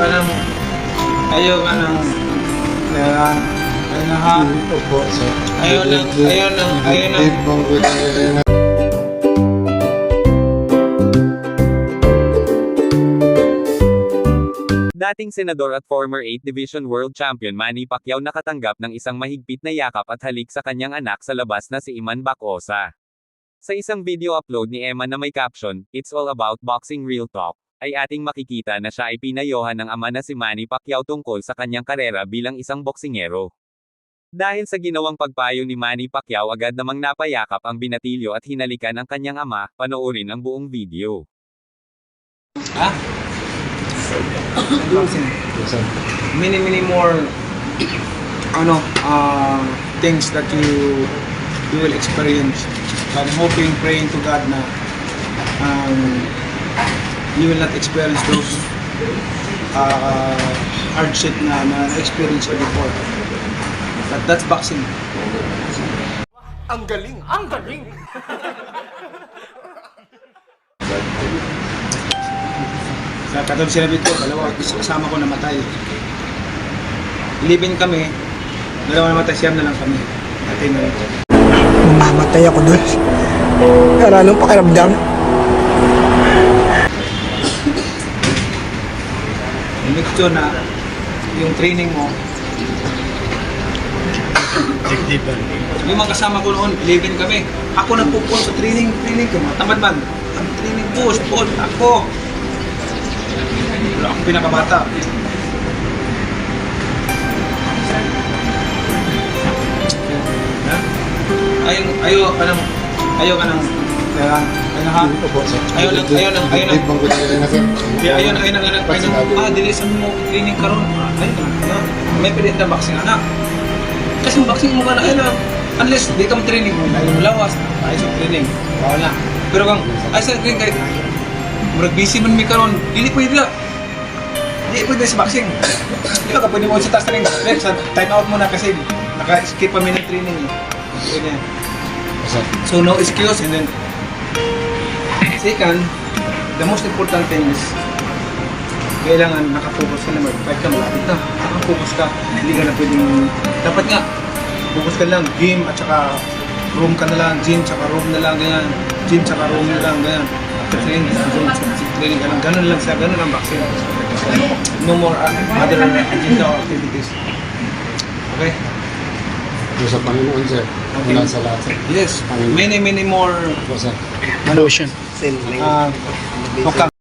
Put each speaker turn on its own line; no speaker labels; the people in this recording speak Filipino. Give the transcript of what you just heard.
ayaw ka ng pera. Ayaw na ha. Ayaw lang.
Dating senador at former 8th Division World Champion Manny Pacquiao nakatanggap ng isang mahigpit na yakap at halik sa kanyang anak sa labas na si Eman Bacosa. Sa isang video upload ni Eman na may caption, "It's all about boxing real talk," ay ating makikita na siya ay pinayohan ng ama na si Manny Pacquiao tungkol sa kanyang karera bilang isang boksingero. Dahil sa ginawang pagpayo ni Manny Pacquiao agad namang napayakap ang binatilyo at hinalikan ang kanyang ama, panoorin ang buong video.
Many more things that you will experience. But I'm hoping, praying to God na you will not experience those hardship na experience before. But that's boxing.
Ang galing! Ang galing!
Sa katulad sinabi ko, dalawa kasama ko namatay. Living kami, dalawa namatay, siyam na lang kami. Natay na lang.
Mamatay ako doon. Pero anong pakiramdam?
Make sure na yung training mo, yung mga kasama ko noon, living kami. Ako nagpupuan sa training ko, tamad man. Ang training push, ako. Wala akong pinakabata. Ayaw ka ng pera. Ayaw na. Dilisan mo training ka ron. May pilit na boxing anak. Kasi boxing mo ka na, unless di ka training mo, ayaw mo lawas, ayos yung training. Bawal na. Pero kung ayos ang training kahit murag busy man may karon, hindi pwede na. Hindi pwede sa boxing. Di ba ka pwede mo sa taas training. Sa time out mo na kasi naka-skip pa minute training. Pwede. So no excuse, and then second, the most important thing is kailangan nakafocus ka na mag-fight ka, malapit na. Nakafocus ka, hindi ka na pwedeng, dapat nga, focus ka lang, gym at saka room ka na lang, gym tsaka room na lang, ganyan. Gym tsaka room na lang, ganyan. After training, training ka lang, ganun lang siya, ganun lang boxing. No more other agenda or activities. Okay?
Sa Panginoon, sir. Wala sa lahat, sir.
Yes, many more
Opo, sir.
Motion.
Tukang